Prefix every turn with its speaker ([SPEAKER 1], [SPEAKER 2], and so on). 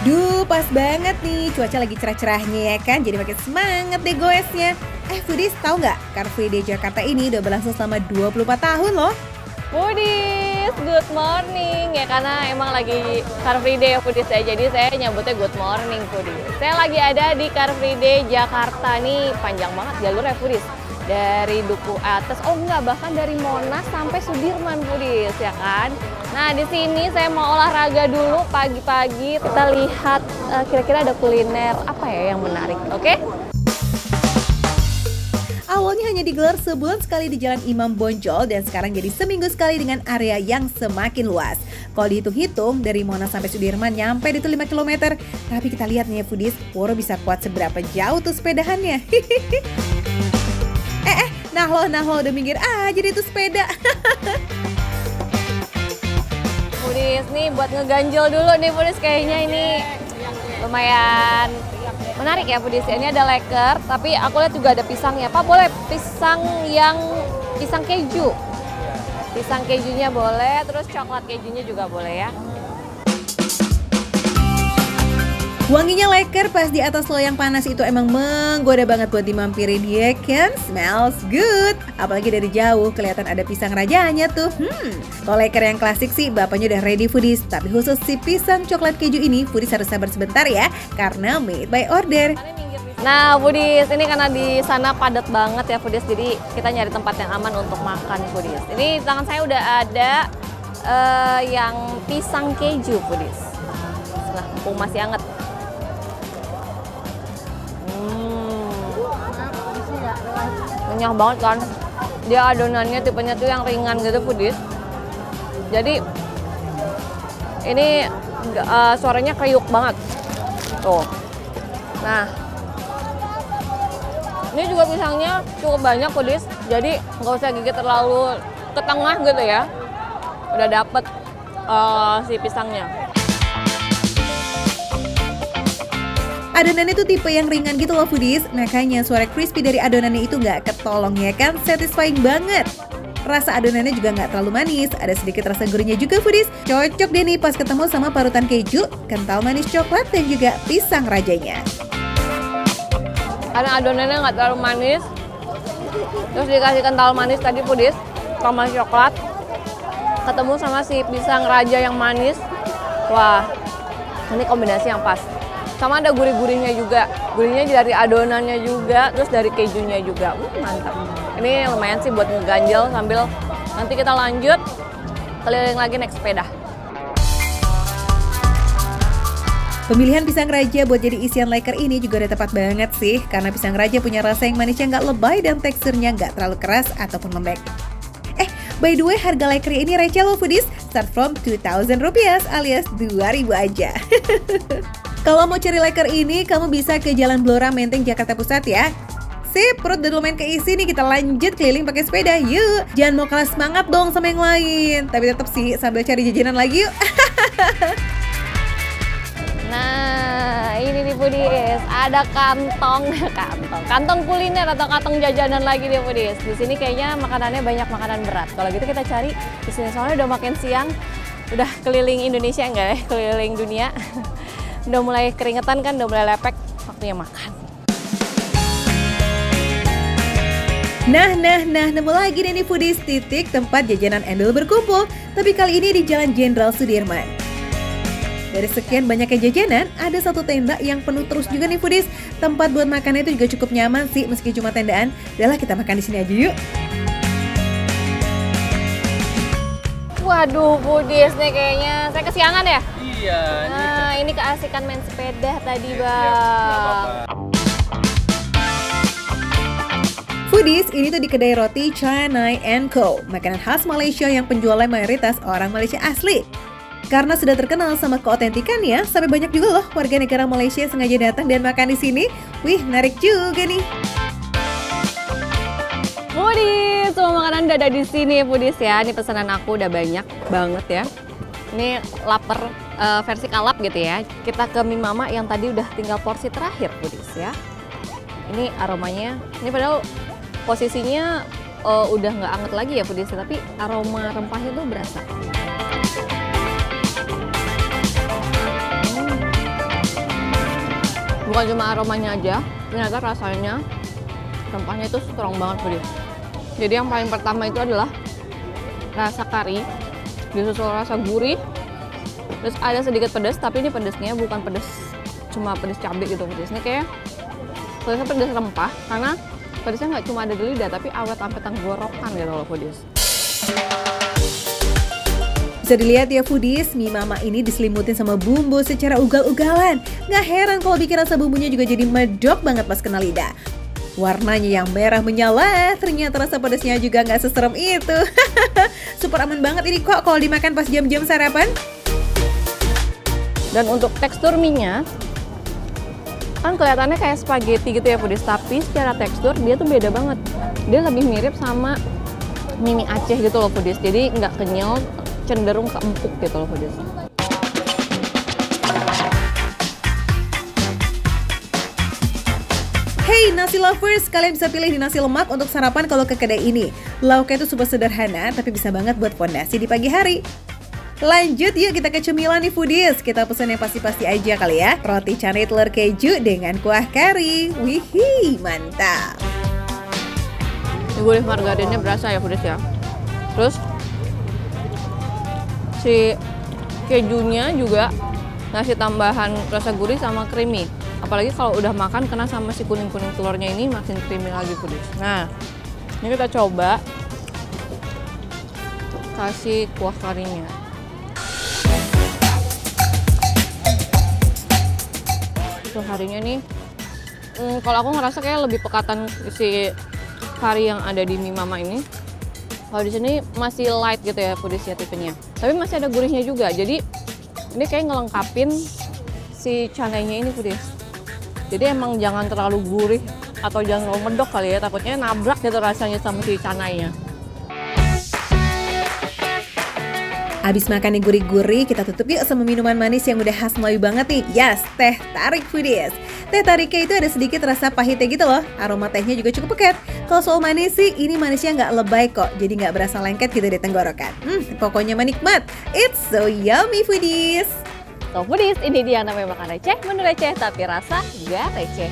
[SPEAKER 1] Duh, pas banget nih. Cuaca lagi cerah-cerahnya ya kan, jadi makin semangat deh goesnya. Foodies, tahu nggak? Car Free Day Jakarta ini udah berlangsung selama 24 tahun loh.
[SPEAKER 2] Foodies, good morning ya, karena emang lagi Car Free Day ya Foodies ya, jadi saya nyambutnya good morning Foodies. Saya lagi ada di Car Free Day Jakarta nih, panjang banget jalurnya Foodies. Dari Duku Atas, bahkan dari Monas sampai Sudirman Foodies ya kan. Nah di sini saya mau olahraga dulu pagi-pagi, kita lihat kira-kira ada kuliner apa ya yang menarik, oke?
[SPEAKER 1] Awalnya hanya digelar sebulan sekali di Jalan Imam Bonjol dan sekarang jadi seminggu sekali dengan area yang semakin luas. Kalau dihitung-hitung dari Monas sampai Sudirman nyampe itu 5 km. Tapi kita lihat nih ya Foodies, Poro bisa kuat seberapa jauh tuh sepedahannya. Nah lo udah minggir aja deh tuh sepeda.
[SPEAKER 2] Foodies nih buat ngeganjel dulu nih Foodies, kayaknya ini lumayan menarik ya Foodies. Ini ada leker, tapi aku lihat juga ada pisangnya. Pak boleh pisang keju. Pisang kejunya boleh, terus coklat kejunya juga boleh ya.
[SPEAKER 1] Wanginya leker pas di atas loyang panas itu emang menggoda banget buat dimampirin ya kan? Smells good. Apalagi dari jauh kelihatan ada pisang rajanya tuh. Kalau leker yang klasik sih bapaknya udah ready Foodies. Tapi khusus si pisang coklat keju ini Foodies harus sabar sebentar ya, karena made by order.
[SPEAKER 2] Nah Foodies, ini karena di sana padat banget ya Foodies, jadi kita nyari tempat yang aman untuk makan Foodies. Ini di tangan saya udah ada yang pisang keju Foodies. Nah, mumpung masih hangat. Renyah banget kan, dia adonannya tipenya tuh yang ringan gitu Foodies. Jadi ini suaranya kriuk banget tuh. Nah ini juga pisangnya cukup banyak Foodies, jadi nggak usah gigit terlalu ke tengah gitu ya, udah dapet si pisangnya.
[SPEAKER 1] Adonannya tuh tipe yang ringan gitu loh Foodies, makanya suara crispy dari adonannya itu nggak ketolong ya kan, satisfying banget. Rasa adonannya juga nggak terlalu manis, ada sedikit rasa gurihnya juga Foodies. Cocok deh nih pas ketemu sama parutan keju, kental manis coklat, dan juga pisang rajanya.
[SPEAKER 2] Karena adonannya nggak terlalu manis, terus dikasih kental manis tadi Foodies, sama coklat, ketemu sama si pisang raja yang manis. Wah, ini kombinasi yang pas. Sama ada gurih-gurihnya juga, gurihnya dari adonannya juga, terus dari kejunya juga. Mantap. Ini lumayan sih buat ngeganjel sambil nanti kita lanjut keliling lagi naik sepeda.
[SPEAKER 1] Pemilihan pisang raja buat jadi isian leker ini juga udah tepat banget sih, karena pisang raja punya rasa yang manisnya nggak lebay dan teksturnya nggak terlalu keras ataupun lembek. By the way, harga leker ini receh loh Foodies, start from 2.000 rupiah alias 2.000 aja. Kalau mau cari leker ini, kamu bisa ke Jalan Blora Menteng, Jakarta Pusat ya. Sip, perut udah lumayan keisi nih, kita lanjut keliling pakai sepeda, yuk. Jangan mau kalah semangat dong sama yang lain, tapi tetap sih sambil cari jajanan lagi yuk.
[SPEAKER 2] Nah, ini nih Foodies, ada kantong kuliner atau kantong jajanan lagi nih Foodies. Di sini kayaknya makanannya banyak makanan berat. Kalau gitu kita cari di sini, soalnya udah makin siang, udah keliling Indonesia enggak ya, keliling dunia. Udah mulai keringetan kan, udah mulai lepek, waktunya makan.
[SPEAKER 1] Nah, nemu lagi nih Foodies, titik tempat jajanan endul berkumpul. Tapi kali ini di Jalan Jenderal Sudirman. Dari sekian banyaknya jajanan, ada satu tenda yang penuh terus juga nih Foodies. Tempat buat makannya itu juga cukup nyaman sih, meski cuma tendaan. Udahlah kita makan di sini aja yuk.
[SPEAKER 2] Waduh Foodies nih kayaknya, saya kesiangan ya?
[SPEAKER 3] Iya.
[SPEAKER 2] Nah ini keasikan main sepeda tadi Bang.
[SPEAKER 1] Foodies, ini tuh di kedai roti Chanai & Co. Makanan khas Malaysia yang penjualnya mayoritas orang Malaysia asli. Karena sudah terkenal sama keotentikannya, sampai banyak juga loh warga negara Malaysia sengaja datang dan makan di sini. Wih, menarik juga nih.
[SPEAKER 2] Foodies, semua makanan udah ada di sini Foodies ya. Ini pesanan aku udah banyak banget ya. Ini lapar versi kalap gitu ya. Kita ke mie mama yang tadi udah tinggal porsi terakhir Foodies ya. Ini aromanya, ini padahal posisinya udah nggak anget lagi ya Foodies, tapi aroma rempahnya tuh berasa. Bukan cuma aromanya aja, ternyata rasanya rempahnya itu strong banget foodies. Jadi yang paling pertama itu adalah rasa kari, disusul rasa gurih, terus ada sedikit pedas, tapi ini pedasnya bukan pedas cuma pedas cabai gitu foodies. Ini kayak pedas rempah, karena pedasnya nggak cuma ada di lidah, tapi awet sampai tenggorokan gitu loh foodies.
[SPEAKER 1] Bisa dilihat ya foodies, mie mama ini diselimutin sama bumbu secara ugal-ugalan. Nggak heran kalau bikin rasa bumbunya juga jadi medok banget pas kena lidah. Warnanya yang merah menyala, ternyata rasa pedasnya juga nggak seserem itu. Super aman banget ini kok kalau dimakan pas jam-jam sarapan.
[SPEAKER 2] Dan untuk tekstur mie-nya, kan kelihatannya kayak spaghetti gitu ya foodies, tapi secara tekstur dia tuh beda banget. Dia lebih mirip sama mie Aceh gitu loh foodies, jadi nggak kenyal, cenderung ke empuk gitu loh foodies.
[SPEAKER 1] Hey nasi lovers, kalian bisa pilih di nasi lemak untuk sarapan kalau ke kedai ini. Lauknya itu super sederhana, tapi bisa banget buat fondasi di pagi hari. Lanjut yuk kita ke cemilan nih foodies. Kita pesan yang pasti-pasti aja kali ya. Roti canai telur keju dengan kuah kari. Wihih, mantap.
[SPEAKER 2] Gurih margarinnya berasa ya foodies ya. Terus si kejunya juga ngasih tambahan rasa gurih sama creamy. Apalagi kalau udah makan kena sama si kuning-kuning telurnya ini makin creamy lagi foodies. Nah, ini kita coba kasih kuah karinya. Kuah karinya nih, kalau aku ngerasa kayak lebih pekatan si kari yang ada di mie mama ini. Kalau di sini masih light gitu ya foodies ya tipenya. Tapi masih ada gurihnya juga. Jadi ini kayak ngelengkapin si canainya ini foodies. Jadi emang jangan terlalu gurih atau jangan terlalu medok kali ya, takutnya nabrak gitu rasanya sama si canainya.
[SPEAKER 1] Abis makan yang gurih-gurih, kita tutup yuk sama minuman manis yang udah khas Melayu banget nih. Yes, teh tarik foodies. Teh tariknya itu ada sedikit rasa pahitnya gitu loh. Aroma tehnya juga cukup pekat. Kalau soal manis sih, ini manisnya nggak lebay kok. Jadi nggak berasa lengket gitu di tenggorokan. Pokoknya menikmat. It's so yummy foodies.
[SPEAKER 2] So foodies, ini dia namanya makan receh, menu receh tapi rasa gak receh.